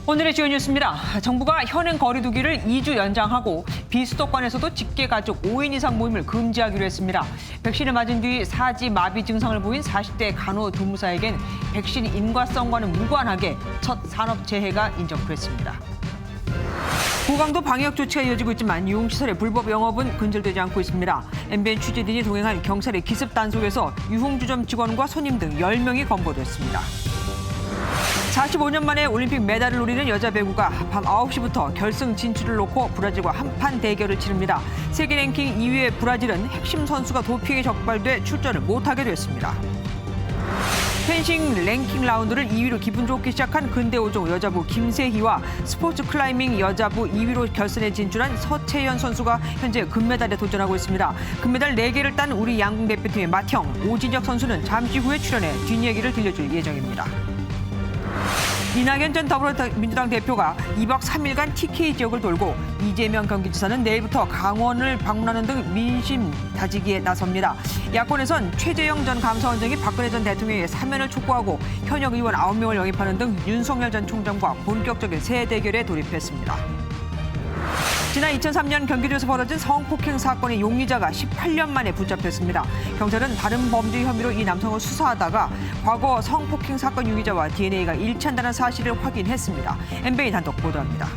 오늘의 주요 뉴스입니다. 정부가 현행 거리두기를 2주 연장하고 비수도권에서도 직계가족 5인 이상 모임을 금지하기로 했습니다. 백신을 맞은 뒤 사지 마비 증상을 보인 40대 간호조무사에겐 백신 인과성과는 무관하게 첫 산업재해가 인정됐습니다. 고강도 방역 조치가 이어지고 있지만 유흥시설의 불법 영업은 근절되지 않고 있습니다. MBN 취재진이 동행한 경찰의 기습 단속에서 유흥주점 직원과 손님 등 10명이 검거됐습니다. 45년 만에 올림픽 메달을 노리는 여자 배구가 밤 9시부터 결승 진출을 놓고 브라질과 한판 대결을 치릅니다. 세계 랭킹 2위의 브라질은 핵심 선수가 도핑에 적발돼 출전을 못하게 됐습니다. 펜싱 랭킹 라운드를 2위로 기분 좋게 시작한 근대오종 여자부 김세희와 스포츠 클라이밍 여자부 2위로 결선에 진출한 서채연 선수가 현재 금메달에 도전하고 있습니다. 금메달 4개를 딴 우리 양궁 대표팀의 맏형 오진혁 선수는 잠시 후에 출연해 뒷얘기를 들려줄 예정입니다. 이낙연 전 더불어민주당 대표가 2박 3일간 TK 지역을 돌고 이재명 경기지사는 내일부터 강원을 방문하는 등 민심 다지기에 나섭니다. 야권에선 최재형 전 감사원장이 박근혜 전 대통령의 사면을 촉구하고 현역 의원 9명을 영입하는 등 윤석열 전 총장과 본격적인 새 대결에 돌입했습니다. 지난 2003년 경기도에서 벌어진 성폭행 사건의 용의자가 18년 만에 붙잡혔습니다. 경찰은 다른 범죄 혐의로 이 남성을 수사하다가 과거 성폭행 사건 용의자와 DNA가 일치한다는 사실을 확인했습니다. MBN 단독 보도합니다.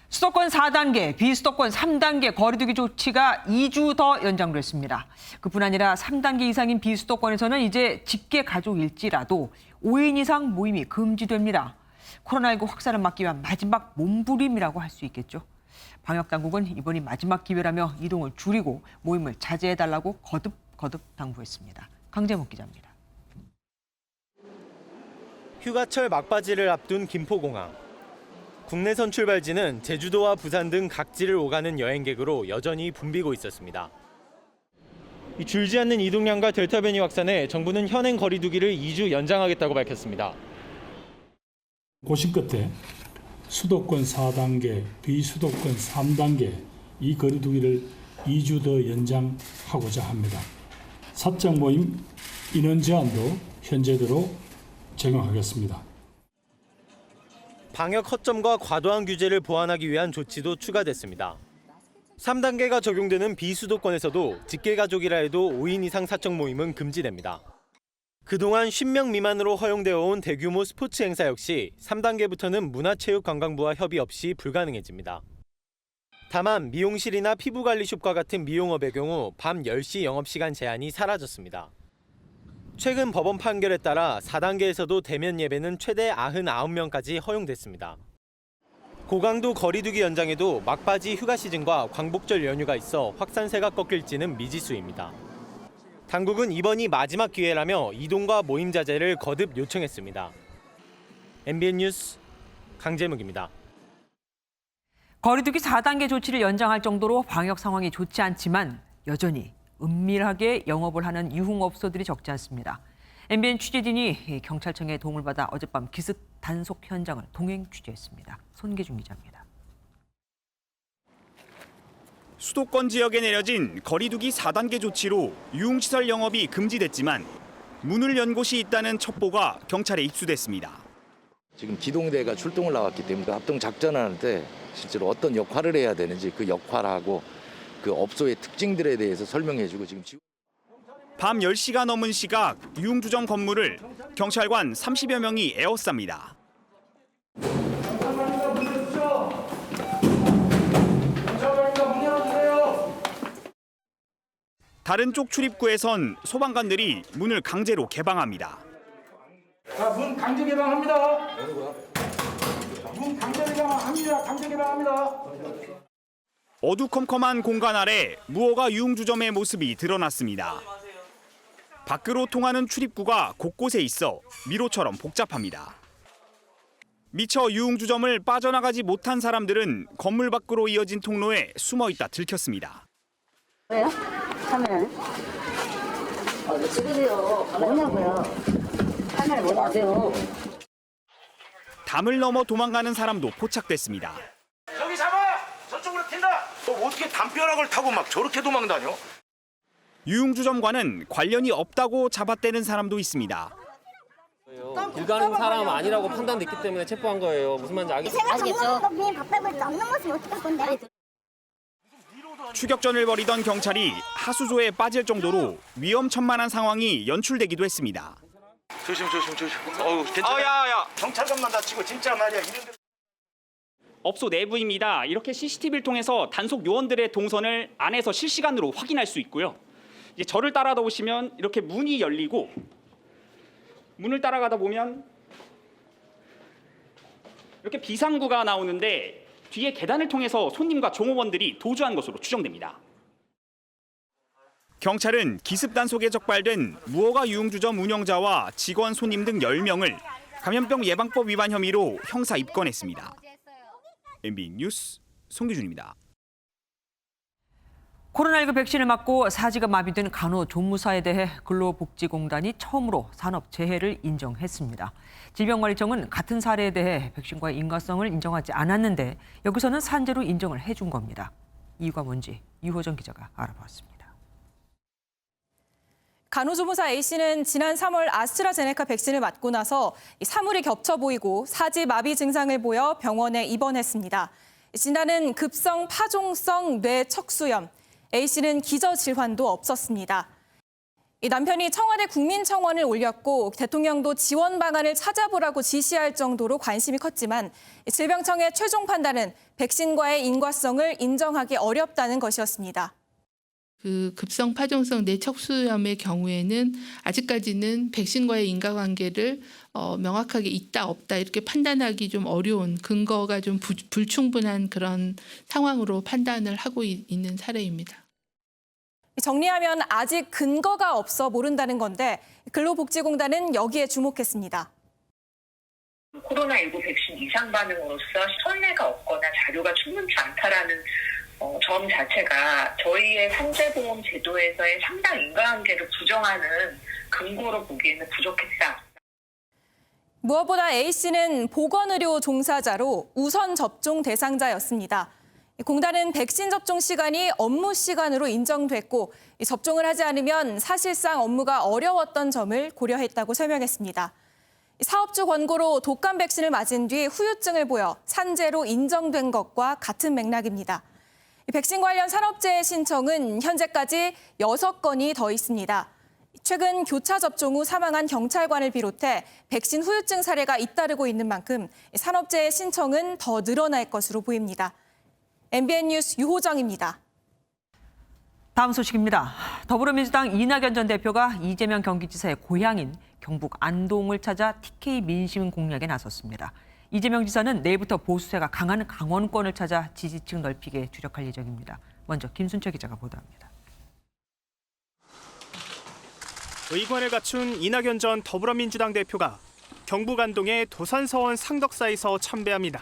수도권 4단계, 비수도권 3단계 거리두기 조치가 2주 더 연장됐습니다. 그뿐 아니라 3단계 이상인 비수도권에서는 이제 직계 가족일지라도 5인 이상 모임이 금지됩니다. 코로나19 확산을 막기 위한 마지막 몸부림이라고 할 수 있겠죠. 방역당국은 이번이 마지막 기회라며 이동을 줄이고 모임을 자제해달라고 거듭 당부했습니다. 강재묵 기자입니다. 휴가철 막바지를 앞둔 김포공항. 국내선 출발지는 제주도와 부산 등 각지를 오가는 여행객으로 여전히 붐비고 있었습니다. 이 줄지 않는 이동량과 델타 변이 확산에 정부는 현행 거리두기를 2주 연장하겠다고 밝혔습니다. 고심 끝에 수도권 4단계, 비수도권 3단계 이 거리두기를 2주 더 연장하고자 합니다. 사적 모임 인원 제한도 현재대로 적용하겠습니다. 방역 허점과 과도한 규제를 보완하기 위한 조치도 추가됐습니다. 3단계가 적용되는 비수도권에서도 직계가족이라 해도 5인 이상 사적 모임은 금지됩니다. 그동안 10명 미만으로 허용되어 온 대규모 스포츠 행사 역시 3단계부터는 문화체육관광부와 협의 없이 불가능해집니다. 다만 미용실이나 피부관리숍과 같은 미용업의 경우 밤 10시 영업시간 제한이 사라졌습니다. 최근 법원 판결에 따라 4단계에서도 대면 예배는 최대 99명까지 허용됐습니다. 고강도 거리두기 연장에도 막바지 휴가 시즌과 광복절 연휴가 있어 확산세가 꺾일지는 미지수입니다. 당국은 이번이 마지막 기회라며 이동과 모임 자제를 거듭 요청했습니다. MBN 뉴스 강재묵입니다. 거리두기 4단계 조치를 연장할 정도로 방역 상황이 좋지 않지만 여전히 은밀하게 영업을 하는 유흥업소들이 적지 않습니다. MBN 취재진이 경찰청의 도움을 받아 어젯밤 기습 단속 현장을 동행 취재했습니다. 손계중 기자입니다. 수도권 지역에 내려진 거리두기 4단계 조치로 유흥시설 영업이 금지됐지만 문을 연 곳이 있다는 첩보가 경찰에 입수됐습니다. 지금 기동대가 출동을 나왔기 때문에 합동 작전을 할 때 실제로 어떤 역할을 해야 되는지 그 역할하고 그 업소의 특징들에 대해서 설명해주고 지금 밤 10시가 넘은 시각 유흥주점 건물을 경찰관 30여 명이 에워쌉니다. 다른 쪽 출입구에선 소방관들이 문을 강제로 개방합니다. 자, 문 강제 개방합니다. 문 강제 개방합니다. 강제 개방합니다. 어두컴컴한 공간 아래 무허가 유흥주점의 모습이 드러났습니다. 밖으로 통하는 출입구가 곳곳에 있어 미로처럼 복잡합니다. 미처 유흥주점을 빠져나가지 못한 사람들은 건물 밖으로 이어진 통로에 숨어 있다 들켰습니다. 왜요? 카메라는? 왜 찍으세요? 뭐냐고요? 카메라 뭐 하세요? 담을 넘어 도망가는 사람도 포착됐습니다. 저기 잡아! 저쪽으로 튄다! 너 어떻게 담벼락을 타고 막 저렇게 도망다녀? 유흥주점과는 관련이 없다고 잡아떼는 사람도 있습니다. 길 가는 사람 아니라고 판단됐기 때문에 체포한 거예요. 무슨 말인지 알겠죠? 제가 정말 밥벌벌 없는 모습이 어떻게 할 건데? 추격전을 벌이던 경찰이 하수조에 빠질 정도로 위험천만한 상황이 연출되기도 했습니다. 조심. 어우, 괜찮아. 야야. 경찰관만 다치고 진짜 말이야. 이런 데... 업소 내부입니다. 이렇게 CCTV를 통해서 단속 요원들의 동선을 안에서 실시간으로 확인할 수 있고요. 이제 저를 따라다 보시면 이렇게 문이 열리고 문을 따라가다 보면 이렇게 비상구가 나오는데 뒤에 계단을 통해서 손님과 종업원들이 도주한 것으로 추정됩니다. 경찰은 기습 단속에 적발된 무허가 유흥주점 운영자와 직원, 손님 등 10명을 감염병 예방법 위반 혐의로 형사 입건했습니다. MB 뉴스 송규준입니다. 코로나19 백신을 맞고 사지가 마비된 간호조무사에 대해 근로복지공단이 처음으로 산업재해를 인정했습니다. 질병관리청은 같은 사례에 대해 백신과의 인과성을 인정하지 않았는데 여기서는 산재로 인정을 해준 겁니다. 이유가 뭔지 유호정 기자가 알아봤습니다. 간호조무사 A씨는 지난 3월 아스트라제네카 백신을 맞고 나서 사물이 겹쳐 보이고 사지 마비 증상을 보여 병원에 입원했습니다. 진단은 급성 파종성 뇌척수염. A씨는 기저질환도 없었습니다. 남편이 청와대 국민청원을 올렸고 대통령도 지원 방안을 찾아보라고 지시할 정도로 관심이 컸지만 질병청의 최종 판단은 백신과의 인과성을 인정하기 어렵다는 것이었습니다. 그 급성 파종성 뇌척수염의 경우에는 아직까지는 백신과의 인과관계를 명확하게 있다 없다 이렇게 판단하기 좀 어려운 근거가 좀 불충분한 그런 상황으로 판단을 하고 있는 사례입니다. 정리하면 아직 근거가 없어 모른다는 건데 근로복지공단은 여기에 주목했습니다. 코로나19 백신 이상 반응으로서 선례가 없거나 자료가 충분치 않다라는 점 자체가 저희의 산재보험 제도에서의 상당 인과관계를 부정하는 근거로 보기에는 부족했다. 무엇보다 A씨는 보건의료 종사자로 우선 접종 대상자였습니다. 공단은 백신 접종 시간이 업무 시간으로 인정됐고 접종을 하지 않으면 사실상 업무가 어려웠던 점을 고려했다고 설명했습니다. 사업주 권고로 독감 백신을 맞은 뒤 후유증을 보여 산재로 인정된 것과 같은 맥락입니다. 백신 관련 산업재해 신청은 현재까지 6건이 더 있습니다. 최근 교차 접종 후 사망한 경찰관을 비롯해 백신 후유증 사례가 잇따르고 있는 만큼 산업재해 신청은 더 늘어날 것으로 보입니다. MBN 뉴스 유호정입니다. 다음 소식입니다. 더불어민주당 이낙연 전 대표가 이재명 경기지사의 고향인 경북 안동을 찾아 TK 민심 공략에 나섰습니다. 이재명 지사는 내일부터 보수세가 강한 강원권을 찾아 지지층 넓히기에 주력할 예정입니다. 먼저 김순철 기자가 보도합니다. 의관을 갖춘 이낙연 전 더불어민주당 대표가 경북 안동의 도산서원 상덕사에서 참배합니다.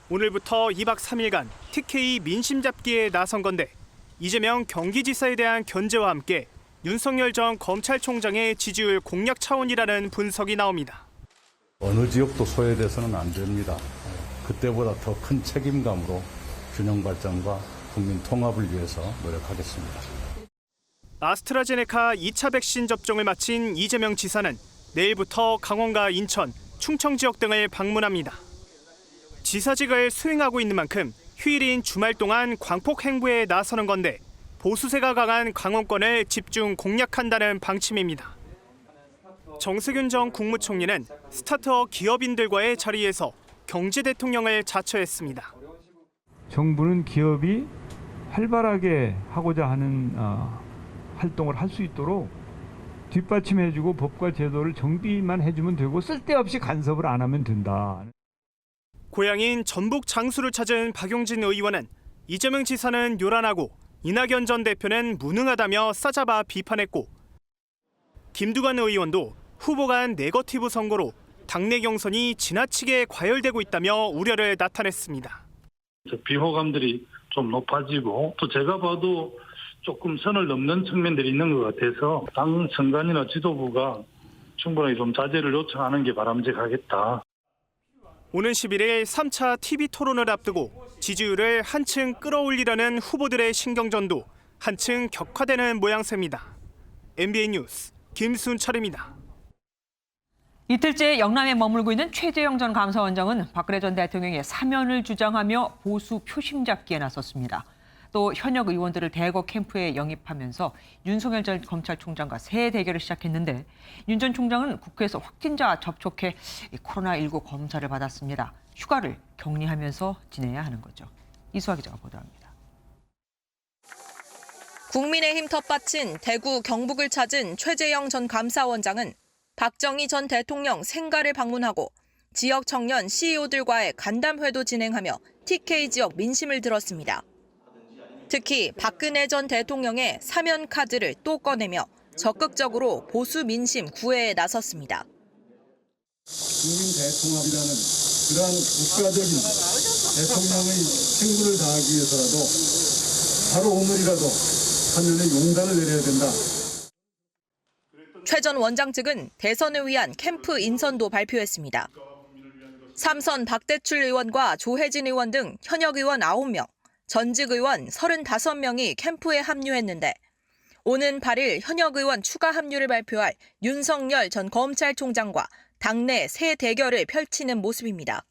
오늘부터 2박 3일간 TK 민심 잡기에 나선 건데 이재명 경기지사에 대한 견제와 함께 윤석열 전 검찰총장의 지지율 공략 차원이라는 분석이 나옵니다. 어느 지역도 소외돼서는 안 됩니다. 그때보다 더 큰 책임감으로 균형 발전과 국민 통합을 위해서 노력하겠습니다. 아스트라제네카 2차 백신 접종을 마친 이재명 지사는 내일부터 강원과 인천, 충청 지역 등을 방문합니다. 지사직을 수행하고 있는 만큼 휴일인 주말 동안 광폭 행보에 나서는 건데 보수세가 강한 강원권을 집중 공략한다는 방침입니다. 정세균 전 국무총리는 스타트업 기업인들과의 자리에서 경제 대통령을 자처했습니다. 정부는 기업이 활발하게 하고자 하는 활동을 할 수 있도록 뒷받침해주고 법과 제도를 정비만 해주면 되고 쓸데없이 간섭을 안 하면 된다. 고향인 전북 장수를 찾은 박용진 의원은 이재명 지사는 요란하고 이낙연 전 대표는 무능하다며 싸잡아 비판했고 김두관 의원도 후보 간 네거티브 선거로 당내 경선이 지나치게 과열되고 있다며 우려를 나타냈습니다. 비호감들이 좀 높아지고 또 제가 봐도 조금 선을 넘는 측면들이 있는 것 같아서 당 선관위나 지도부가 충분히 좀 자제를 요청하는 게 바람직하겠다. 오는 11일 3차 TV 토론을 앞두고 지지율을 한층 끌어올리려는 후보들의 신경전도 한층 격화되는 모양새입니다. MBN 뉴스 김순철입니다. 이틀째 영남에 머물고 있는 최재형 전 감사원장은 박근혜 전 대통령의 사면을 주장하며 보수 표심 잡기에 나섰습니다. 또 현역 의원들을 대거 캠프에 영입하면서 윤석열 전 검찰총장과 새 대결을 시작했는데 윤 전 총장은 국회에서 확진자 접촉해 코로나19 검사를 받았습니다. 휴가를 격리하면서 지내야 하는 거죠. 이수아 기자가 보도합니다. 국민의힘 텃밭인 대구 경북을 찾은 최재형 전 감사원장은 박정희 전 대통령 생가를 방문하고 지역 청년 CEO들과의 간담회도 진행하며 TK 지역 민심을 들었습니다. 특히 박근혜 전 대통령의 사면 카드를 또 꺼내며 적극적으로 보수 민심 구애에 나섰습니다. 국민 대통합이라는 그러한 국가적인 대통령의 책무를 다하기 위해서라도 바로 오늘이라도 사면에 용단을 내려야 된다. 최 전 원장 측은 대선을 위한 캠프 인선도 발표했습니다. 3선 박대출 의원과 조혜진 의원 등 현역 의원 9명, 전직 의원 35명이 캠프에 합류했는데 오는 8일 현역 의원 추가 합류를 발표할 윤석열 전 검찰총장과 당내 새 대결을 펼치는 모습입니다.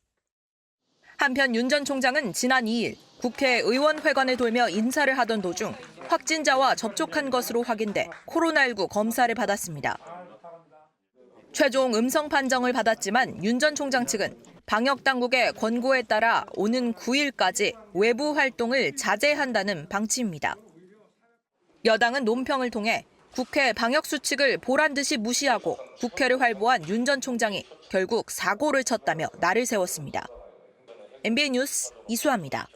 한편 윤 전 총장은 지난 2일 국회 의원회관을 돌며 인사를 하던 도중 확진자와 접촉한 것으로 확인돼 코로나19 검사를 받았습니다. 최종 음성 판정을 받았지만 윤 전 총장 측은 방역당국의 권고에 따라 오는 9일까지 외부 활동을 자제한다는 방침입니다. 여당은 논평을 통해 국회 방역수칙을 보란듯이 무시하고 국회를 활보한 윤 전 총장이 결국 사고를 쳤다며 날을 세웠습니다. MBN 뉴스 이수아입니다.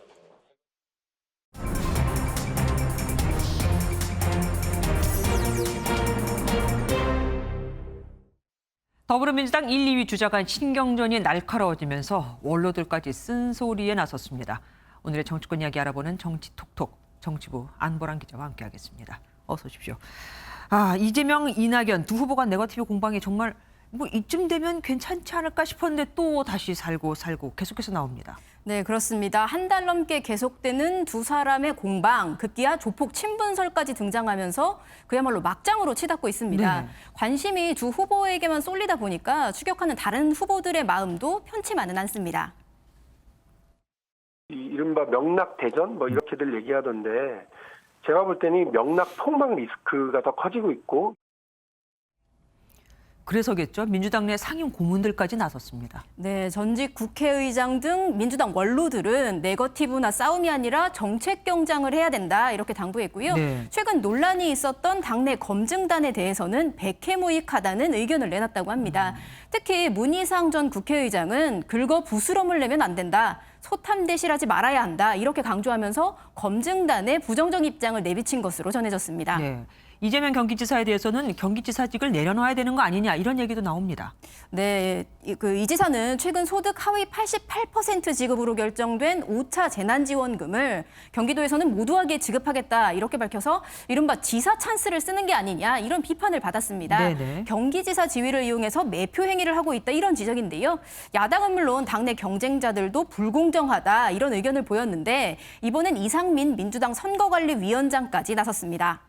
더불어민주당 1, 2위 주자간 신경전이 날카로워지면서 원로들까지 쓴소리에 나섰습니다. 오늘의 정치권 이야기 알아보는 정치톡톡 정치부 안보란 기자와 함께하겠습니다. 어서 오십시오. 이재명, 이낙연 두 후보 간 네거티브 공방이 정말 이쯤 되면 괜찮지 않을까 싶었는데 또 다시 살고 계속해서 나옵니다. 네, 그렇습니다. 한 달 넘게 계속되는 두 사람의 공방, 급기야 조폭 친분설까지 등장하면서 그야말로 막장으로 치닫고 있습니다. 네. 관심이 두 후보에게만 쏠리다 보니까 추격하는 다른 후보들의 마음도 편치만은 않습니다. 이른바 명락대전 이렇게들 얘기하던데 제가 볼 때는 명락 폭망 리스크가 더 커지고 있고 그래서겠죠. 민주당 내 상임 고문들까지 나섰습니다. 네, 전직 국회의장 등 민주당 원로들은 네거티브나 싸움이 아니라 정책 경쟁을 해야 된다 이렇게 당부했고요. 네. 최근 논란이 있었던 당내 검증단에 대해서는 백해무익하다는 의견을 내놨다고 합니다. 특히 문희상 전 국회의장은 긁어 부스럼을 내면 안 된다. 소탐대실하지 말아야 한다. 이렇게 강조하면서 검증단에 부정적 입장을 내비친 것으로 전해졌습니다. 네. 이재명 경기지사에 대해서는 경기지사직을 내려놔야 되는 거 아니냐 이런 얘기도 나옵니다. 네, 이 지사는 최근 소득 하위 88% 지급으로 결정된 5차 재난지원금을 경기도에서는 모두에게 지급하겠다 이렇게 밝혀서 이른바 지사 찬스를 쓰는 게 아니냐 이런 비판을 받았습니다. 네네. 경기지사 지위를 이용해서 매표 행위를 하고 있다 이런 지적인데요. 야당은 물론 당내 경쟁자들도 불공정하다 이런 의견을 보였는데 이번엔 이상민 민주당 선거관리위원장까지 나섰습니다.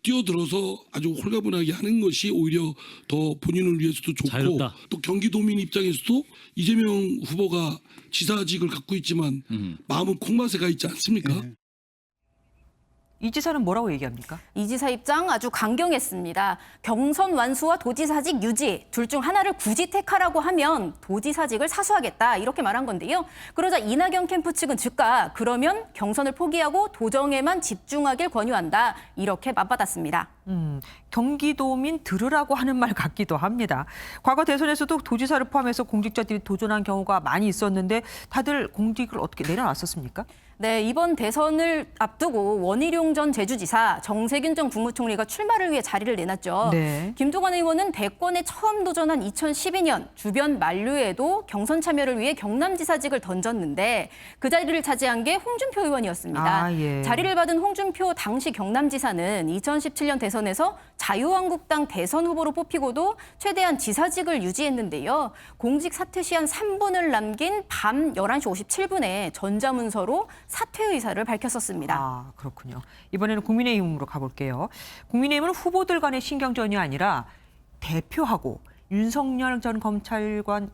뛰어들어서 아주 홀가분하게 하는 것이 오히려 더 본인을 위해서도 좋고 자유롭다. 또 경기도민 입장에서도 이재명 후보가 지사직을 갖고 있지만 마음은 콩맛에 가 있지 않습니까? 네. 이 지사는 뭐라고 얘기합니까? 이 지사 입장 아주 강경했습니다. 경선 완수와 도지사직 유지 둘 중 하나를 굳이 택하라고 하면 도지사직을 사수하겠다 이렇게 말한 건데요. 그러자 이낙연 캠프 측은 즉각 그러면 경선을 포기하고 도정에만 집중하길 권유한다 이렇게 맞받았습니다. 경기도민 들으라고 하는 말 같기도 합니다. 과거 대선에서도 도지사를 포함해서 공직자들이 도전한 경우가 많이 있었는데 다들 공직을 어떻게 내려놨었습니까? 네, 이번 대선을 앞두고 원희룡 전 제주지사, 정세균 전 국무총리가 출마를 위해 자리를 내놨죠. 네. 김두관 의원은 대권에 처음 도전한 2012년 주변 만류에도 경선 참여를 위해 경남지사직을 던졌는데 그 자리를 차지한 게 홍준표 의원이었습니다. 예. 자리를 받은 홍준표 당시 경남지사는 2017년 대선에서 자유한국당 대선 후보로 뽑히고도 최대한 지사직을 유지했는데요. 공직 사퇴 시한 3분을 남긴 밤 11시 57분에 전자문서로 사퇴 의사를 밝혔었습니다. 아, 그렇군요. 이번에는 국민의힘으로 가볼게요. 국민의힘은 후보들 간의 신경전이 아니라 대표하고 윤석열 전 검찰총장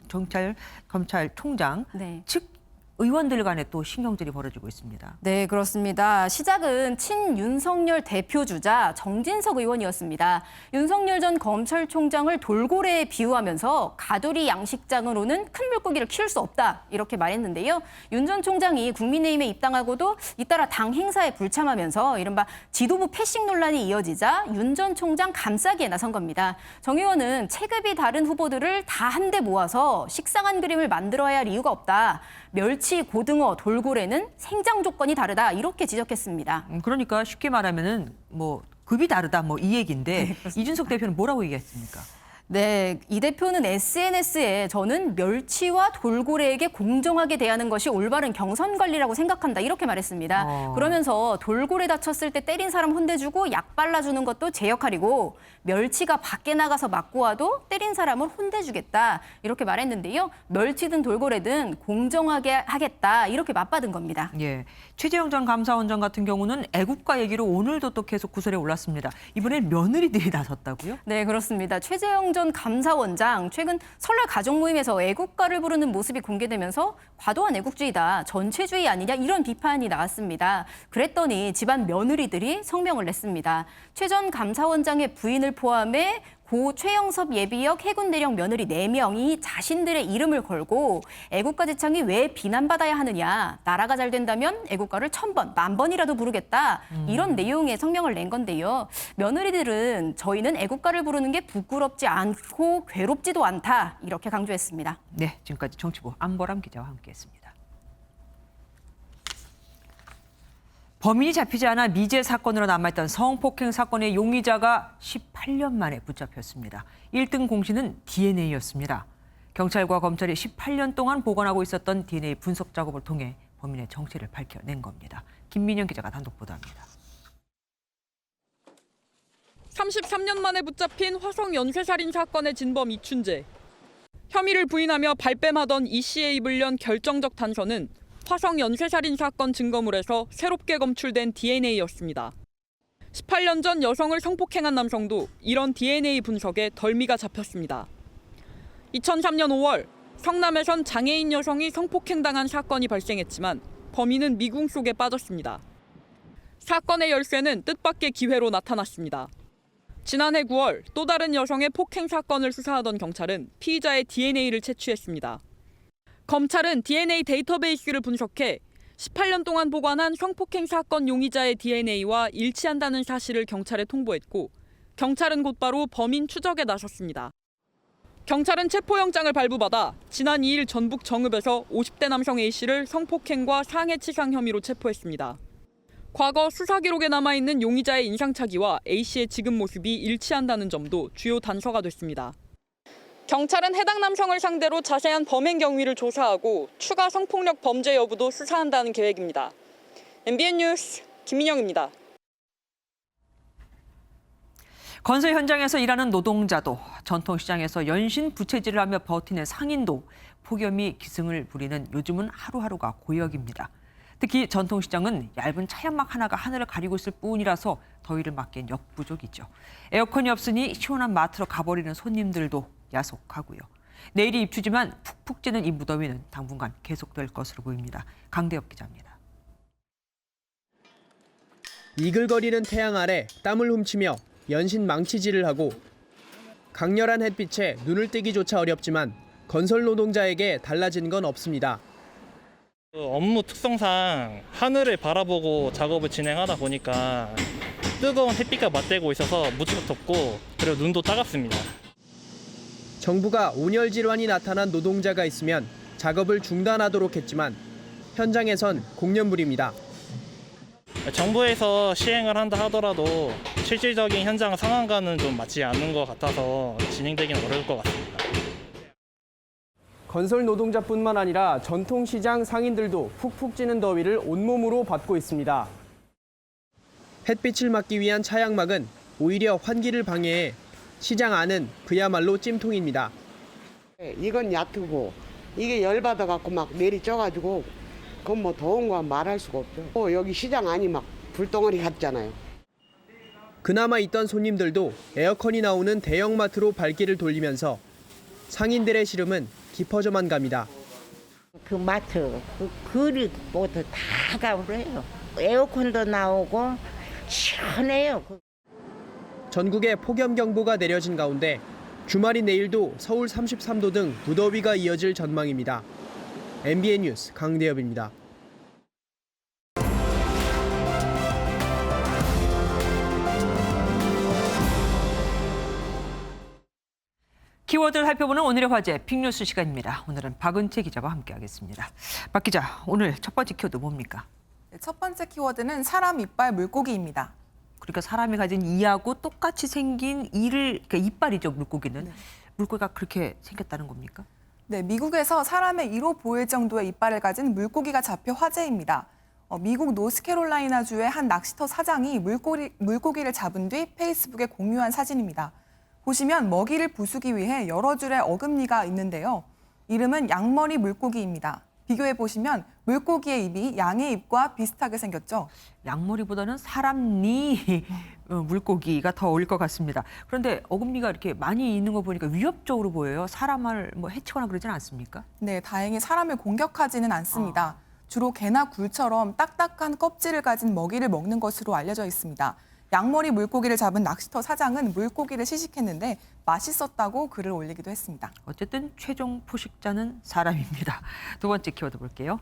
측 의원들 간에 또 신경전이 벌어지고 있습니다. 네, 그렇습니다. 시작은 친윤석열 대표주자 정진석 의원이었습니다. 윤석열 전 검찰총장을 돌고래에 비유하면서 가두리 양식장으로는 큰 물고기를 키울 수 없다 이렇게 말했는데요. 윤 전 총장이 국민의힘에 입당하고도 잇따라 당 행사에 불참하면서 이른바 지도부 패싱 논란이 이어지자 윤 전 총장 감싸기에 나선 겁니다. 정 의원은 체급이 다른 후보들을 다 한데 모아서 식상한 그림을 만들어야 할 이유가 없다. 멸치, 고등어, 돌고래는 생장 조건이 다르다 이렇게 지적했습니다. 그러니까 쉽게 말하면은 뭐 급이 다르다 뭐 이 얘기인데 이준석 대표는 뭐라고 얘기했습니까? 네, 이 대표는 SNS에 저는 멸치와 돌고래에게 공정하게 대하는 것이 올바른 경선 관리라고 생각한다 이렇게 말했습니다. 그러면서 돌고래 다쳤을 때 때린 사람 혼내주고 약 발라주는 것도 제 역할이고 멸치가 밖에 나가서 맞고 와도 때린 사람을 혼내주겠다 이렇게 말했는데요. 멸치든 돌고래든 공정하게 하겠다 이렇게 맞받은 겁니다. 예, 최재형 전 감사원장 같은 경우는 애국가 얘기로 오늘도 또 계속 구설에 올랐습니다. 이번엔 며느리들이 나섰다고요? 네, 그렇습니다. 최재형 전 감사원장 최근 설날 가족 모임에서 애국가를 부르는 모습이 공개되면서 과도한 애국주의다, 전체주의 아니냐 이런 비판이 나왔습니다. 그랬더니 집안 며느리들이 성명을 냈습니다. 최 전 감사원장의 부인을 포함해 고 최영섭 예비역 해군대령 며느리 4명이 자신들의 이름을 걸고 애국가 제창이 왜 비난받아야 하느냐. 나라가 잘 된다면 애국가를 1000번, 10,000번이라도 부르겠다. 이런 내용의 성명을 낸 건데요. 며느리들은 저희는 애국가를 부르는 게 부끄럽지 않고 괴롭지도 않다. 이렇게 강조했습니다. 네, 지금까지 정치부 안보람 기자와 함께했습니다. 범인이 잡히지 않아 미제 사건으로 남아있던 성폭행 사건의 용의자가 18년 만에 붙잡혔습니다. 1등 공신은 DNA였습니다. 경찰과 검찰이 18년 동안 보관하고 있었던 DNA 분석 작업을 통해 범인의 정체를 밝혀낸 겁니다. 김민영 기자가 단독 보도합니다. 33년 만에 붙잡힌 화성 연쇄살인 사건의 진범 이춘재. 혐의를 부인하며 발뺌하던 이 씨의 입을 연 결정적 단서는 화성 연쇄살인 사건 증거물에서 새롭게 검출된 DNA였습니다. 18년 전 여성을 성폭행한 남성도 이런 DNA 분석에 덜미가 잡혔습니다. 2003년 5월 성남에선 장애인 여성이 성폭행당한 사건이 발생했지만 범인은 미궁 속에 빠졌습니다. 사건의 열쇠는 뜻밖의 기회로 나타났습니다. 지난해 9월 또 다른 여성의 폭행 사건을 수사하던 경찰은 피의자의 DNA를 채취했습니다. 검찰은 DNA 데이터베이스를 분석해 18년 동안 보관한 성폭행 사건 용의자의 DNA와 일치한다는 사실을 경찰에 통보했고 경찰은 곧바로 범인 추적에 나섰습니다. 경찰은 체포영장을 발부받아 지난 2일 전북 정읍에서 50대 남성 A씨를 성폭행과 상해치상 혐의로 체포했습니다. 과거 수사 기록에 남아있는 용의자의 인상착의와 A씨의 지금 모습이 일치한다는 점도 주요 단서가 됐습니다. 경찰은 해당 남성을 상대로 자세한 범행 경위를 조사하고 추가 성폭력 범죄 여부도 수사한다는 계획입니다. MBN 뉴스 김민영입니다. 건설 현장에서 일하는 노동자도 전통시장에서 연신 부채질을 하며 버티는 상인도 폭염이 기승을 부리는 요즘은 하루하루가 고역입니다. 특히 전통시장은 얇은 차연막 하나가 하늘을 가리고 있을 뿐이라서 더위를 막기엔 역부족이죠. 에어컨이 없으니 시원한 마트로 가버리는 손님들도 야속하고요. 내일이 입추지만 푹푹 찌는 이 무더위는 당분간 계속될 것으로 보입니다. 강대엽 기자입니다. 이글거리는 태양 아래 땀을 훔치며 연신 망치질을 하고 강렬한 햇빛에 눈을 뜨기조차 어렵지만 건설 노동자에게 달라진 건 없습니다. 업무 특성상 하늘을 바라보고 작업을 진행하다 보니까 뜨거운 햇빛과 맞대고 있어서 무척 덥고 그리고 눈도 따갑습니다. 정부가 온열 질환이 나타난 노동자가 있으면 작업을 중단하도록 했지만 현장에선 공연불입니다. 정부에서 시행을 한다 하더라도 실질적인 현장 상황과는 좀 맞지 않는 것 같아서 진행되기는 어려울 것 같습니다. 건설 노동자뿐만 아니라 전통시장 상인들도 푹푹 찌는 더위를 온몸으로 받고 있습니다. 햇빛을 막기 위한 차양막은 오히려 환기를 방해해 시장 안은 그야말로 찜통입니다. 이건 얕고 이게 열받아갖고 막 내리 쪄가지고 그건 뭐 더운 거 말할 수가 없죠. 여기 시장 안이 막 불덩어리 같잖아요. 그나마 있던 손님들도 에어컨이 나오는 대형마트로 발길을 돌리면서 상인들의 시름은 깊어져만 갑니다. 그 마트, 그 그릇부터 다 가버려요. 에어컨도 나오고 시원해요. 전국에 폭염경보가 내려진 가운데 주말인 내일도 서울 33도 등 무더위가 이어질 전망입니다. MBN 뉴스 강대엽입니다. 키워드를 살펴보는 오늘의 화제 빅뉴스 시간입니다. 오늘은 박은채 기자와 함께하겠습니다. 박 기자, 오늘 첫 번째 키워드 뭡니까? 첫 번째 키워드는 사람 이빨 물고기입니다. 그러니까 사람이 가진 이하고 똑같이 생긴 그러니까 이빨이죠, 물고기는. 네. 물고기가 그렇게 생겼다는 겁니까? 네, 미국에서 사람의 이로 보일 정도의 이빨을 가진 물고기가 잡혀 화제입니다. 미국 노스캐롤라이나주의 한 낚시터 사장이 물고기를 잡은 뒤 페이스북에 공유한 사진입니다. 보시면 먹이를 부수기 위해 여러 줄의 어금니가 있는데요. 이름은 양머리 물고기입니다. 비교해보시면 물고기의 입이 양의 입과 비슷하게 생겼죠. 양머리보다는 사람니 물고기가 더 어울릴 것 같습니다. 그런데 어금니가 이렇게 많이 있는 거 보니까 위협적으로 보여요. 사람을 해치거나 그러진 않습니까? 네, 다행히 사람을 공격하지는 않습니다. 주로 개나 굴처럼 딱딱한 껍질을 가진 먹이를 먹는 것으로 알려져 있습니다. 양머리 물고기를 잡은 낚시터 사장은 물고기를 시식했는데 맛있었다고 글을 올리기도 했습니다. 어쨌든 최종 포식자는 사람입니다. 두 번째 키워드 볼게요.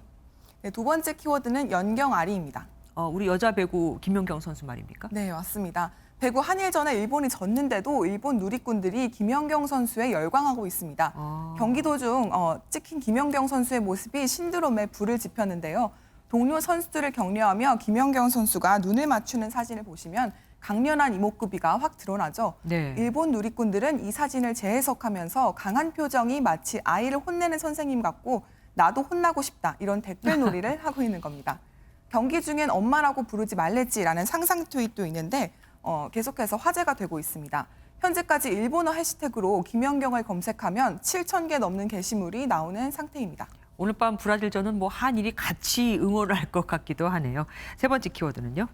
네, 두 번째 키워드는 연경아리입니다. 우리 여자 배구 김연경 선수 말입니까? 네, 맞습니다. 배구 한일전에 일본이 졌는데도 일본 누리꾼들이 김연경 선수에 열광하고 있습니다. 경기 도중 찍힌 김연경 선수의 모습이 신드롬에 불을 지폈는데요. 동료 선수들을 격려하며 김연경 선수가 눈을 맞추는 사진을 보시면 강렬한 이목구비가 확 드러나죠. 네. 일본 누리꾼들은 이 사진을 재해석하면서 강한 표정이 마치 아이를 혼내는 선생님 같고 나도 혼나고 싶다 이런 댓글 놀이를 하고 있는 겁니다. 경기 중엔 엄마라고 부르지 말랬지라는 상상 트윗도 있는데 계속해서 화제가 되고 있습니다. 현재까지 일본어 해시태그로 김연경을 검색하면 7,000개 넘는 게시물이 나오는 상태입니다. 오늘 밤 브라질전은 한일이 같이 응원을 할 것 같기도 하네요. 세 번째 키워드는요?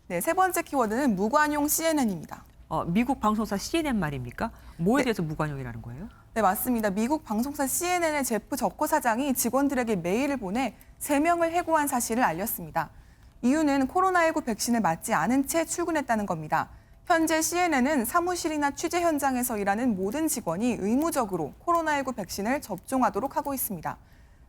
네, 세 번째 키워드는 무관용 CNN입니다. 미국 방송사 CNN 말입니까? 뭐에 대해서 무관용이라는 거예요? 네, 맞습니다. 미국 방송사 CNN의 제프 저코 사장이 직원들에게 메일을 보내 3명을 해고한 사실을 알렸습니다. 이유는 코로나19 백신을 맞지 않은 채 출근했다는 겁니다. 현재 CNN은 사무실이나 취재 현장에서 일하는 모든 직원이 의무적으로 코로나19 백신을 접종하도록 하고 있습니다.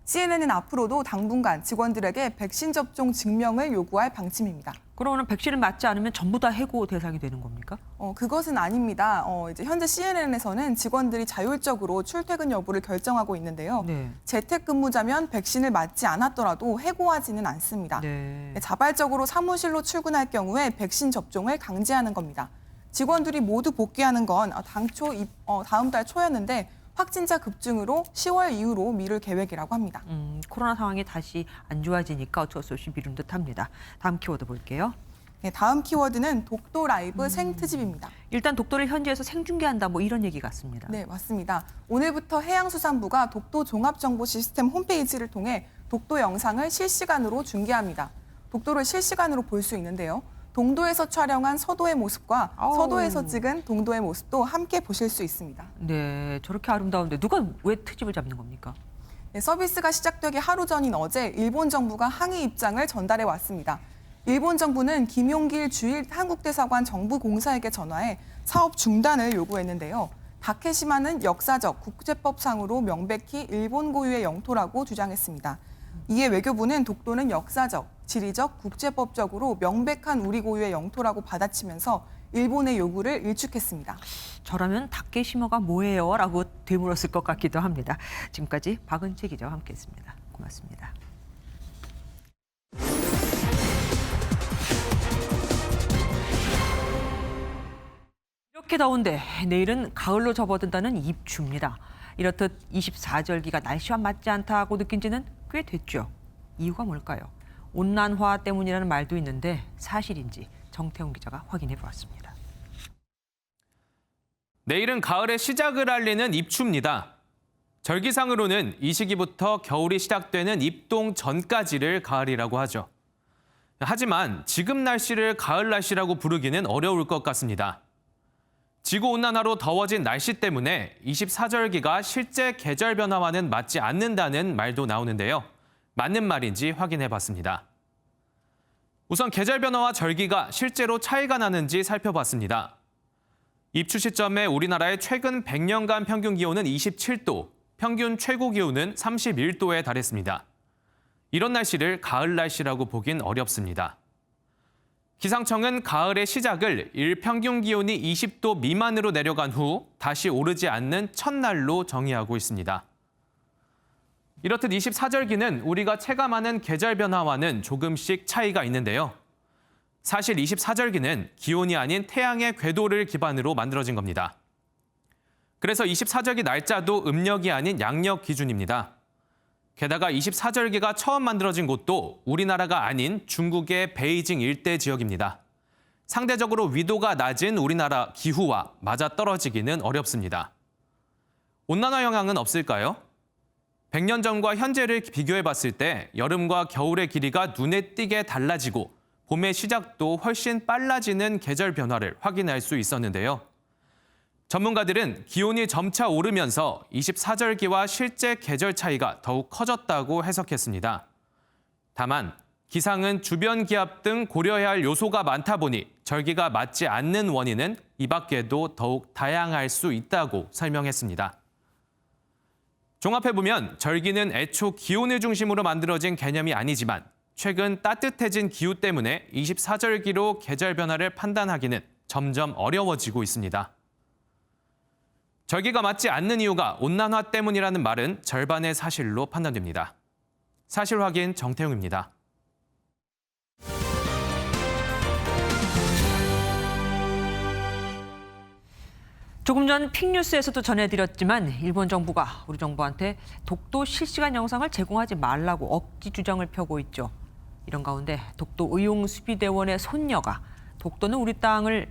CNN은 앞으로도 당분간 직원들에게 백신 접종 증명을 요구할 방침입니다. 그러면 백신을 맞지 않으면 전부 다 해고 대상이 되는 겁니까? 그것은 아닙니다. 이제 현재 CNN에서는 직원들이 자율적으로 출퇴근 여부를 결정하고 있는데요. 네. 재택근무자면 백신을 맞지 않았더라도 해고하지는 않습니다. 네. 자발적으로 사무실로 출근할 경우에 백신 접종을 강제하는 겁니다. 직원들이 모두 복귀하는 건 당초 다음 달 초였는데 확진자 급증으로 10월 이후로 미룰 계획이라고 합니다. 코로나 상황이 다시 안 좋아지니까 어쩔 수 없이 미룬 듯합니다. 다음 키워드 볼게요. 네, 다음 키워드는 독도 라이브 생트집입니다. 일단 독도를 현지에서 생중계한다 이런 얘기 같습니다. 네, 맞습니다. 오늘부터 해양수산부가 독도 종합정보시스템 홈페이지를 통해 독도 영상을 실시간으로 중계합니다. 독도를 실시간으로 볼 수 있는데요. 동도에서 촬영한 서도의 모습과 서도에서 찍은 동도의 모습도 함께 보실 수 있습니다. 네, 저렇게 아름다운데 누가 왜 트집을 잡는 겁니까? 네, 서비스가 시작되기 하루 전인 어제 일본 정부가 항의 입장을 전달해 왔습니다. 일본 정부는 김용길 주일 한국대사관 정부공사에게 전화해 사업 중단을 요구했는데요. 다케시마는 역사적, 국제법상으로 명백히 일본 고유의 영토라고 주장했습니다. 이에 외교부는 독도는 역사적, 지리적, 국제법적으로 명백한 우리 고유의 영토라고 받아치면서 일본의 요구를 일축했습니다. 저라면 다케시마가 뭐예요? 라고 되물었을 것 같기도 합니다. 지금까지 박은채 기자와 함께했습니다. 고맙습니다. 이렇게 더운데 내일은 가을로 접어든다는 입추입니다. 이렇듯 24절기가 날씨와 맞지 않다고 느낀 지는 꽤 됐죠. 이유가 뭘까요? 온난화 때문이라는 말도 있는데 사실인지 정태훈 기자가 확인해 보았습니다. 내일은 가을의 시작을 알리는 입추입니다. 절기상으로는 이 시기부터 겨울이 시작되는 입동 전까지를 가을이라고 하죠. 하지만 지금 날씨를 가을 날씨라고 부르기는 어려울 것 같습니다. 지구온난화로 더워진 날씨 때문에 24절기가 실제 계절 변화와는 맞지 않는다는 말도 나오는데요. 맞는 말인지 확인해봤습니다. 우선 계절 변화와 절기가 실제로 차이가 나는지 살펴봤습니다. 입추 시점에 우리나라의 최근 100년간 평균 기온은 27도, 평균 최고 기온은 31도에 달했습니다. 이런 날씨를 가을 날씨라고 보긴 어렵습니다. 기상청은 가을의 시작을 일평균 기온이 20도 미만으로 내려간 후 다시 오르지 않는 첫날로 정의하고 있습니다. 이렇듯 24절기는 우리가 체감하는 계절 변화와는 조금씩 차이가 있는데요. 사실 24절기는 기온이 아닌 태양의 궤도를 기반으로 만들어진 겁니다. 그래서 24절기 날짜도 음력이 아닌 양력 기준입니다. 게다가 24절기가 처음 만들어진 곳도 우리나라가 아닌 중국의 베이징 일대 지역입니다. 상대적으로 위도가 낮은 우리나라 기후와 맞아떨어지기는 어렵습니다. 온난화 영향은 없을까요? 100년 전과 현재를 비교해봤을 때 여름과 겨울의 길이가 눈에 띄게 달라지고 봄의 시작도 훨씬 빨라지는 계절 변화를 확인할 수 있었는데요. 전문가들은 기온이 점차 오르면서 24절기와 실제 계절 차이가 더욱 커졌다고 해석했습니다. 다만 기상은 주변 기압 등 고려해야 할 요소가 많다 보니 절기가 맞지 않는 원인은 이 밖에도 더욱 다양할 수 있다고 설명했습니다. 종합해보면 절기는 애초 기온을 중심으로 만들어진 개념이 아니지만 최근 따뜻해진 기후 때문에 24절기로 계절 변화를 판단하기는 점점 어려워지고 있습니다. 절기가 맞지 않는 이유가 온난화 때문이라는 말은 절반의 사실로 판단됩니다. 사실 확인 정태웅입니다. 조금 전 픽뉴스에서도 전해드렸지만 일본 정부가 우리 정부한테 독도 실시간 영상을 제공하지 말라고 억지 주장을 펴고 있죠. 이런 가운데 독도 의용수비대원의 손녀가 독도는 우리 땅을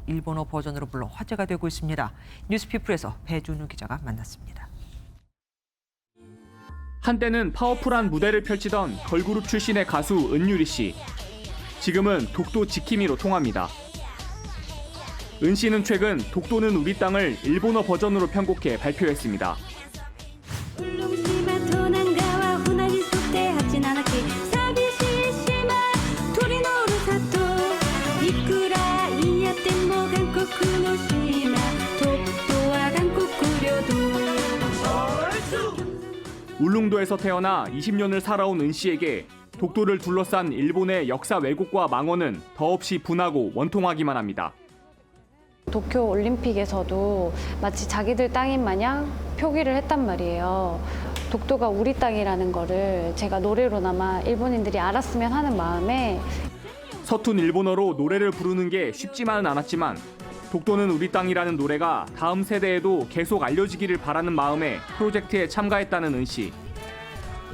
일본어 버전으로 불러 화제가 되고 있습니다. 뉴스피플에서 배준우 기자가 만났습니다. 한때는 파워풀한 무대를 펼치던 걸그룹 출신의 가수 은유리 씨. 지금은 독도 지킴이로 통합니다. 은 씨는 최근 독도는 우리 땅을 일본어 버전으로 편곡해 발표했습니다. 울릉도에서 태어나 20년을 살아온 은 씨에게 독도를 둘러싼 일본의 역사 왜곡과 망언은 더없이 분하고 원통하기만 합니다. 도쿄 올림픽에서도 마치 자기들 땅인 마냥 표기를 했단 말이에요. 독도가 우리 땅이라는 거를 제가 노래로나마 일본인들이 알았으면 하는 마음에 서툰 일본어로 노래를 부르는 게 쉽지만은 않았지만 독도는 우리 땅이라는 노래가 다음 세대에도 계속 알려지기를 바라는 마음에 프로젝트에 참가했다는 은 씨.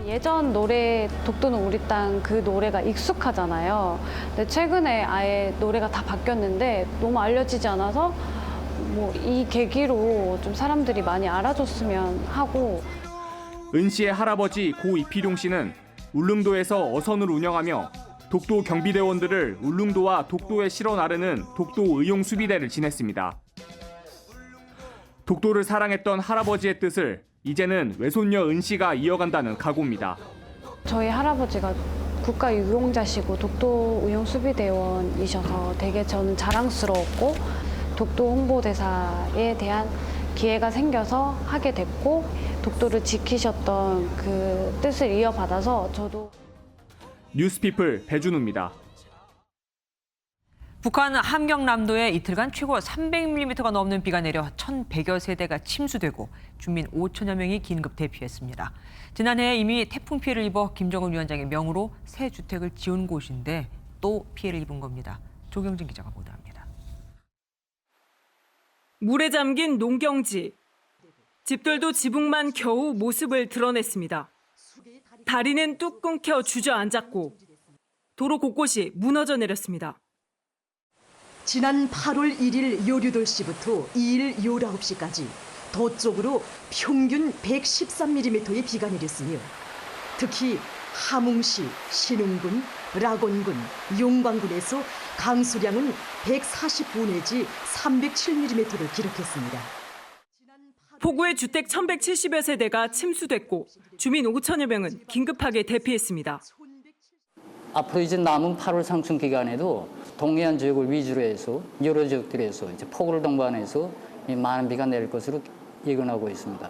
예전 노래 독도는 우리 땅 그 노래가 익숙하잖아요. 근데 최근에 아예 노래가 다 바뀌었는데 너무 알려지지 않아서 뭐 이 계기로 좀 사람들이 많이 알아줬으면 하고. 은 씨의 할아버지 고 이필용 씨는 울릉도에서 어선을 운영하며 독도 경비대원들을 울릉도와 독도에 실어 나르는 독도 의용수비대를 지냈습니다. 독도를 사랑했던 할아버지의 뜻을 이제는 외손녀 은 씨가 이어간다는 각오입니다. 저희 할아버지가 국가유공자시고 독도 의용수비대원이셔서 되게 저는 자랑스러웠고 독도 홍보대사에 대한 기회가 생겨서 하게 됐고 독도를 지키셨던 그 뜻을 이어받아서 저도. 뉴스피플 배준우입니다. 북한 함경남도에 이틀간 최고 300mm가 넘는 비가 내려 1,100여 세대가 침수되고 주민 5천여 명이 긴급 대피했습니다. 지난해 이미 태풍 피해를 입어 김정은 위원장의 명으로 새 주택을 지은 곳인데 또 피해를 입은 겁니다. 조경진 기자가 보도합니다. 물에 잠긴 농경지. 집들도 지붕만 겨우 모습을 드러냈습니다. 다리는 뚝 끊겨 주저앉았고 도로 곳곳이 무너져 내렸습니다. 지난 8월 1일 요 8시부터 2일 요 9시까지 도 쪽으로 평균 113mm의 비가 내렸으며 특히 함흥시, 신흥군, 락원군, 용광군에서 강수량은 149 내지 307mm를 기록했습니다. 폭우에 주택 1,170여 세대가 침수됐고 주민 5천여 명은 긴급하게 대피했습니다. 앞으로 이제 남은 8월 상승 기간에도 동해안 지역을 위주로 해서 여러 지역들에서 이제 폭우를 동반해서 많은 비가 내릴 것으로 예견하고 있습니다.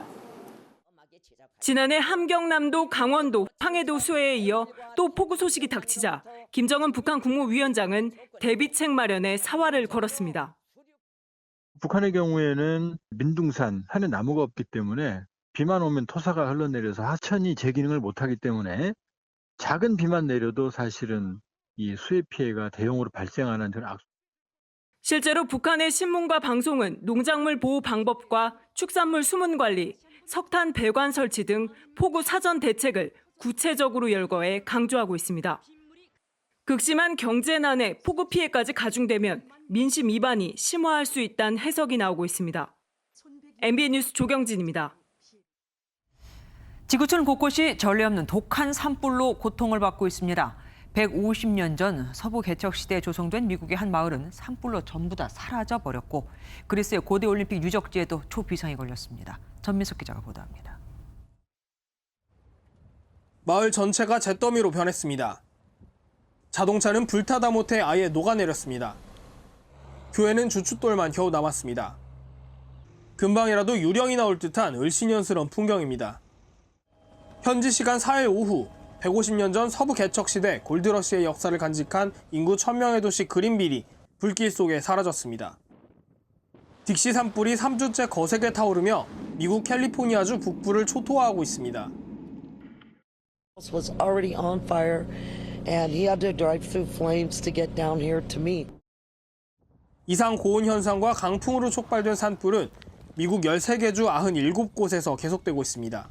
지난해 함경남도, 강원도, 황해도 수해에 이어 또 폭우 소식이 닥치자 김정은 북한 국무위원장은 대비책 마련에 사활을 걸었습니다. 북한의 경우에는 민둥산, 산에 나무가 없기 때문에 비만 오면 토사가 흘러내려서 하천이 제 기능을 못하기 때문에 작은 비만 내려도 사실은 이 수해 피해가 대형으로 발생하는 그런 악순환. 실제로 북한의 신문과 방송은 농작물 보호 방법과 축산물 수문 관리, 석탄 배관 설치 등 폭우 사전 대책을 구체적으로 열거해 강조하고 있습니다. 극심한 경제난에 폭우 피해까지 가중되면 민심 이반이 심화할 수 있다는 해석이 나오고 있습니다. MBN 뉴스 조경진입니다. 지구촌 곳곳이 전례 없는 독한 산불로 고통을 받고 있습니다. 150년 전 서부 개척 시대에 조성된 미국의 한 마을은 산불로 전부 다 사라져버렸고 그리스의 고대 올림픽 유적지에도 초비상이 걸렸습니다. 전민석 기자가 보도합니다. 마을 전체가 잿더미로 변했습니다. 자동차는 불타다 못해 아예 녹아내렸습니다. 교회는 주춧돌만 겨우 남았습니다. 금방이라도 유령이 나올 듯한 을씨년스러운 풍경입니다. 현지 시간 4일 오후 150년 전 서부 개척 시대 골드러시의 역사를 간직한 인구 1000명의 도시 그린빌이 불길 속에 사라졌습니다. 딕시 산불이 3주째 거세게 타오르며 미국 캘리포니아주 북부를 초토화하고 있습니다. was already on fire and he had to drive through flames to get down here to me. 이상 고온 현상과 강풍으로 촉발된 산불은 미국 13개 주 97곳에서 계속되고 있습니다.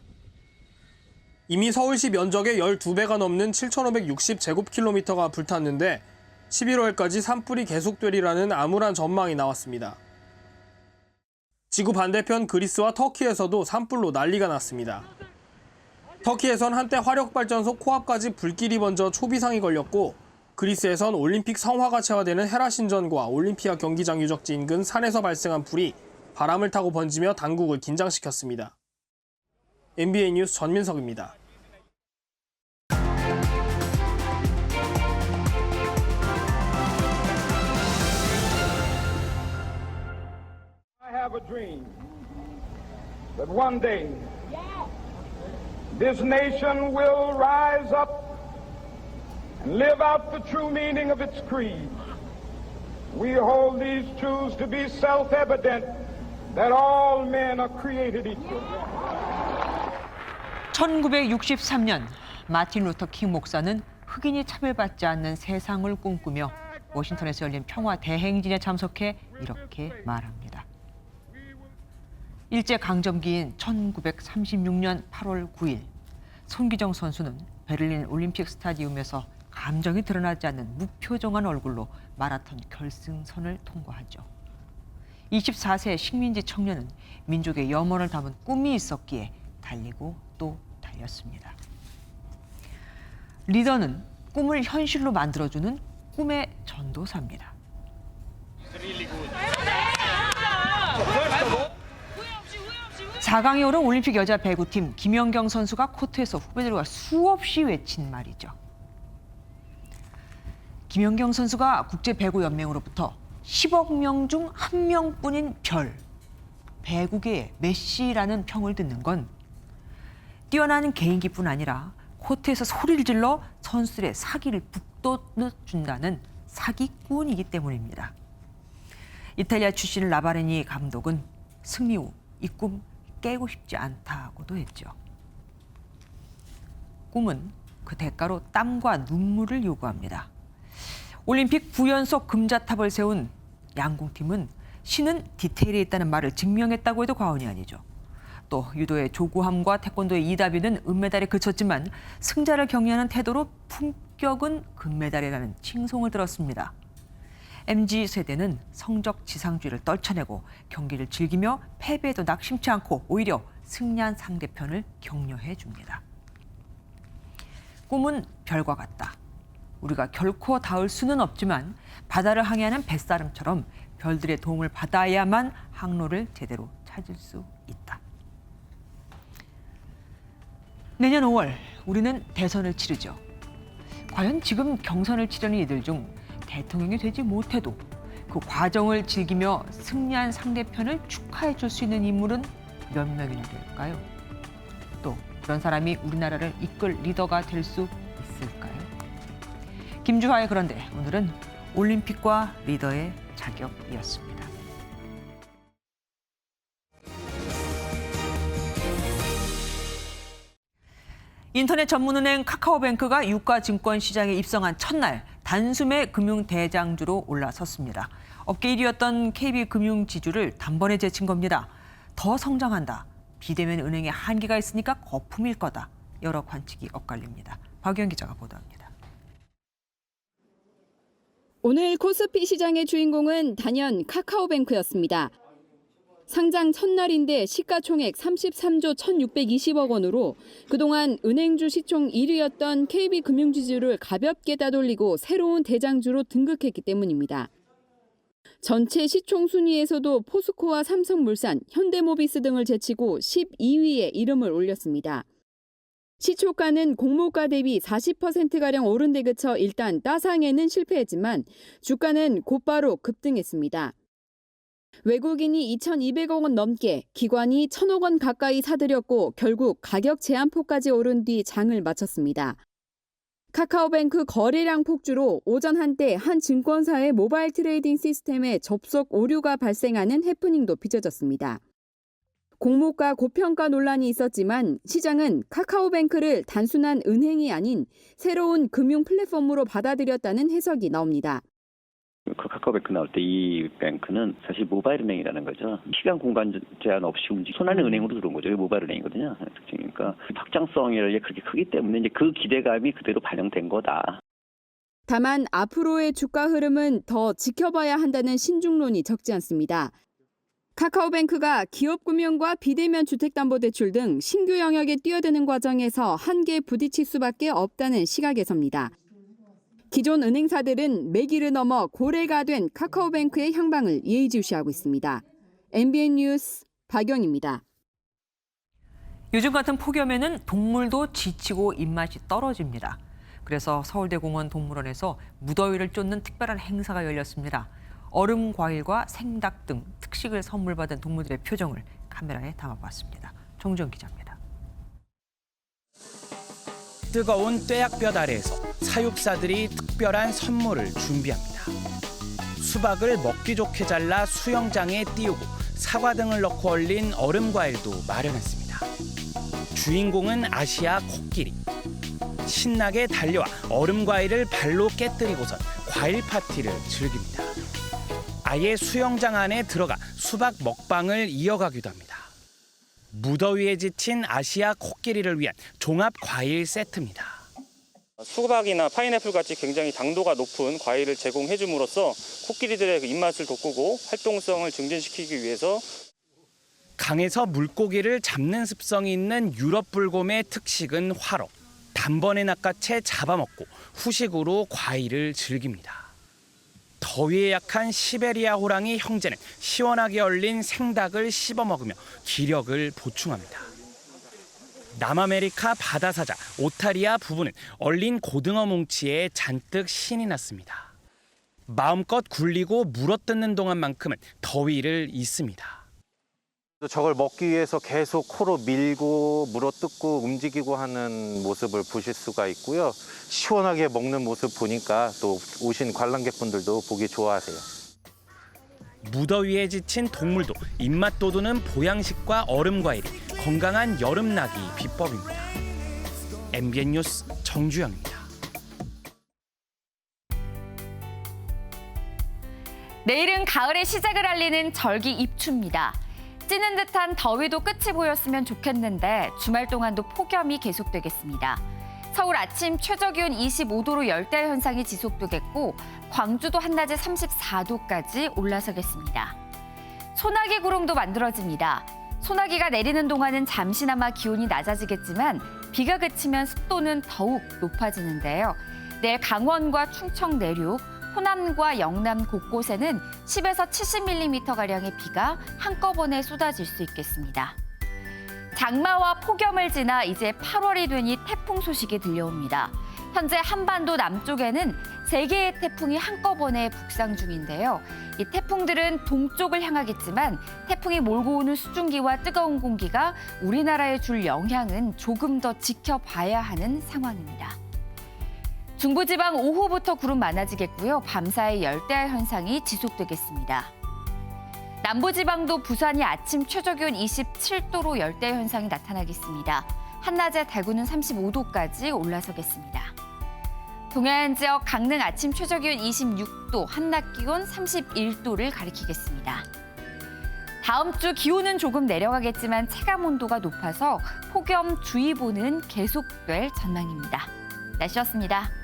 이미 서울시 면적의 12배가 넘는 7,560제곱킬로미터가 불탔는데 11월까지 산불이 계속되리라는 암울한 전망이 나왔습니다. 지구 반대편 그리스와 터키에서도 산불로 난리가 났습니다. 터키에선 한때 화력발전소 코앞까지 불길이 번져 초비상이 걸렸고 그리스에선 올림픽 성화가 체화되는 헤라 신전과 올림피아 경기장 유적지 인근 산에서 발생한 불이 바람을 타고 번지며 당국을 긴장시켰습니다. MBN 뉴스 전민석입니다. I have a dream that one day this nation will rise up and live out the true meaning of its creed. We hold these truths to be self-evident that all men are created equal. 1963년 마틴 루터 킹 목사는 흑인이 차별받지 않는 세상을 꿈꾸며 워싱턴에서 열린 평화 대행진에 참석해 이렇게 말합니다. 일제강점기인 1936년 8월 9일 손기정 선수는 베를린 올림픽 스타디움에서 감정이 드러나지 않는 무표정한 얼굴로 마라톤 결승선을 통과하죠. 24세 식민지 청년은 민족의 염원을 담은 꿈이 있었기에 달리고 또 달렸습니다. 리더는 꿈을 현실로 만들어주는 꿈의 전도사입니다. (4강에) 오른 올림픽 여자 배구팀 김연경 선수가 코트에서 후배들과 수없이 외친 말이죠. 김연경 선수가 국제배구연맹으로부터 10억 명 중 1명뿐인 별, 배구계의 메시라는 평을 듣는 건 뛰어난 개인기뿐 아니라 코트에서 소리를 질러 선수들의 사기를 북돋워준다는 사기꾼이기 때문입니다. 이탈리아 출신의 라바레니 감독은 승리 후 이 꿈 깨고 싶지 않다고도 했죠. 꿈은 그 대가로 땀과 눈물을 요구합니다. 올림픽 9연속 금자탑을 세운 양궁팀은 신은 디테일에 있다는 말을 증명했다고 해도 과언이 아니죠. 또 유도의 조구함과 태권도의 이다비는 은메달에 그쳤지만 승자를 격려하는 태도로 품격은 금메달이라는 칭송을 들었습니다. MZ세대는 성적 지상주의를 떨쳐내고 경기를 즐기며 패배에도 낙심치 않고 오히려 승리한 상대편을 격려해 줍니다. 꿈은 별과 같다. 우리가 결코 닿을 수는 없지만 바다를 항해하는 뱃사람처럼 별들의 도움을 받아야만 항로를 제대로 찾을 수 있다. 내년 5월 우리는 대선을 치르죠. 과연 지금 경선을 치르는 이들 중 대통령이 되지 못해도 그 과정을 즐기며 승리한 상대편을 축하해 줄 수 있는 인물은 몇 명이나 될까요? 또 그런 사람이 우리나라를 이끌 리더가 될 수 있을까요? 김주하의 그런데 오늘은 올림픽과 리더의 자격이었습니다. 인터넷 전문은행 카카오뱅크가 유가증권 시장에 입성한 첫날 단숨에 금융대장주로 올라섰습니다. 업계 1위였던 KB금융지주를 단번에 제친 겁니다. 더 성장한다. 비대면 은행에 한계가 있으니까 거품일 거다. 여러 관측이 엇갈립니다. 박유현 기자가 보도합니다. 오늘 코스피 시장의 주인공은 단연 카카오뱅크였습니다. 상장 첫날인데 시가총액 33조 1,620억 원으로 그동안 은행주 시총 1위였던 KB금융지주를 가볍게 따돌리고 새로운 대장주로 등극했기 때문입니다. 전체 시총 순위에서도 포스코와 삼성물산, 현대모비스 등을 제치고 12위에 이름을 올렸습니다. 시초가는 공모가 대비 40%가량 오른 데 그쳐 일단 따상에는 실패했지만 주가는 곧바로 급등했습니다. 외국인이 2,200억 원 넘게, 기관이 1,000억 원 가까이 사들였고 결국 가격 제한폭까지 오른 뒤 장을 마쳤습니다. 카카오뱅크 거래량 폭주로 오전 한때 한 증권사의 모바일 트레이딩 시스템에 접속 오류가 발생하는 해프닝도 빚어졌습니다. 공모가 고평가 논란이 있었지만 시장은 카카오뱅크를 단순한 은행이 아닌 새로운 금융 플랫폼으로 받아들였다는 해석이 나옵니다. 그 카카오뱅크 나올 때 이 뱅크는 사실 모바일 은행이라는 거죠. 시간 공간 제한 없이 손안의 은행으로 들어온 거죠. 모바일 은행이거든요. 특징이니까 확장성이 그렇게 크기 때문에 이제 그 기대감이 그대로 반영된 거다. 다만 앞으로의 주가 흐름은 더 지켜봐야 한다는 신중론이 적지 않습니다. 카카오뱅크가 기업금융과 비대면 주택담보대출 등 신규 영역에 뛰어드는 과정에서 한계에 부딪힐 수밖에 없다는 시각에 섭니다. 기존 은행사들은 매기를 넘어 고래가 된 카카오뱅크의 향방을 예의주시하고 있습니다. MBN 뉴스 박영입니다. 요즘 같은 폭염에는 동물도 지치고 입맛이 떨어집니다. 그래서 서울대공원 동물원에서 무더위를 쫓는 특별한 행사가 열렸습니다. 얼음 과일과 생닭 등 특식을 선물 받은 동물들의 표정을 카메라에 담아봤습니다. 정주영 기자입니다. 뜨거운 뙤약볕 아래에서 사육사들이 특별한 선물을 준비합니다. 수박을 먹기 좋게 잘라 수영장에 띄우고 사과 등을 넣고 얼린 얼음 과일도 마련했습니다. 주인공은 아시아 코끼리. 신나게 달려와 얼음 과일을 발로 깨뜨리고선 과일 파티를 즐깁니다. 아예 수영장 안에 들어가 수박 먹방을 이어가기도 합니다. 무더위에 지친 아시아 코끼리를 위한 종합 과일 세트입니다. 수박이나 파인애플 같이 굉장히 당도가 높은 과일을 제공해 줌으로써 코끼리들의 입맛을 돋구고 활동성을 증진시키기 위해서 강에서 물고기를 잡는 습성이 있는 유럽 불곰의 특식은 화로. 단번에 낚아채 잡아먹고 후식으로 과일을 즐깁니다. 더위에 약한 시베리아 호랑이 형제는 시원하게 얼린 생닭을 씹어 먹으며 기력을 보충합니다. 남아메리카 바다사자 오타리아 부부는 얼린 고등어 뭉치에 잔뜩 신이 났습니다. 마음껏 굴리고 물어뜯는 동안만큼은 더위를 잊습니다. 저걸 먹기 위해서 계속 코로 밀고 물어뜯고 움직이고 하는 모습을 보실 수가 있고요. 시원하게 먹는 모습 보니까 또 오신 관람객분들도 보기 좋아하세요. 무더위에 지친 동물도 입맛 돋우는 보양식과 얼음 과일이 건강한 여름나기 비법입니다. MBN 뉴스 정주영입니다. 내일은 가을의 시작을 알리는 절기 입추입니다. 찌는 듯한 더위도 끝이 보였으면 좋겠는데 주말 동안도 폭염이 계속되겠습니다. 서울 아침 최저기온 25도로 열대야 현상이 지속되겠고 광주도 한낮에 34도까지 올라서겠습니다. 소나기 구름도 만들어집니다. 소나기가 내리는 동안은 잠시나마 기온이 낮아지겠지만 비가 그치면 습도는 더욱 높아지는데요. 내일 강원과 충청 내륙, 호남과 영남 곳곳에는 10에서 70mm가량의 비가 한꺼번에 쏟아질 수 있겠습니다. 장마와 폭염을 지나 이제 8월이 되니 태풍 소식이 들려옵니다. 현재 한반도 남쪽에는 3개의 태풍이 한꺼번에 북상 중인데요. 이 태풍들은 동쪽을 향하겠지만 태풍이 몰고 오는 수증기와 뜨거운 공기가 우리나라에 줄 영향은 조금 더 지켜봐야 하는 상황입니다. 중부지방 오후부터 구름 많아지겠고요. 밤사이 열대야 현상이 지속되겠습니다. 남부지방도 부산이 아침 최저기온 27도로 열대야 현상이 나타나겠습니다. 한낮에 대구는 35도까지 올라서겠습니다. 동해안 지역 강릉 아침 최저기온 26도, 한낮 기온 31도를 가리키겠습니다. 다음 주 기온은 조금 내려가겠지만 체감 온도가 높아서 폭염주의보는 계속될 전망입니다. 날씨였습니다.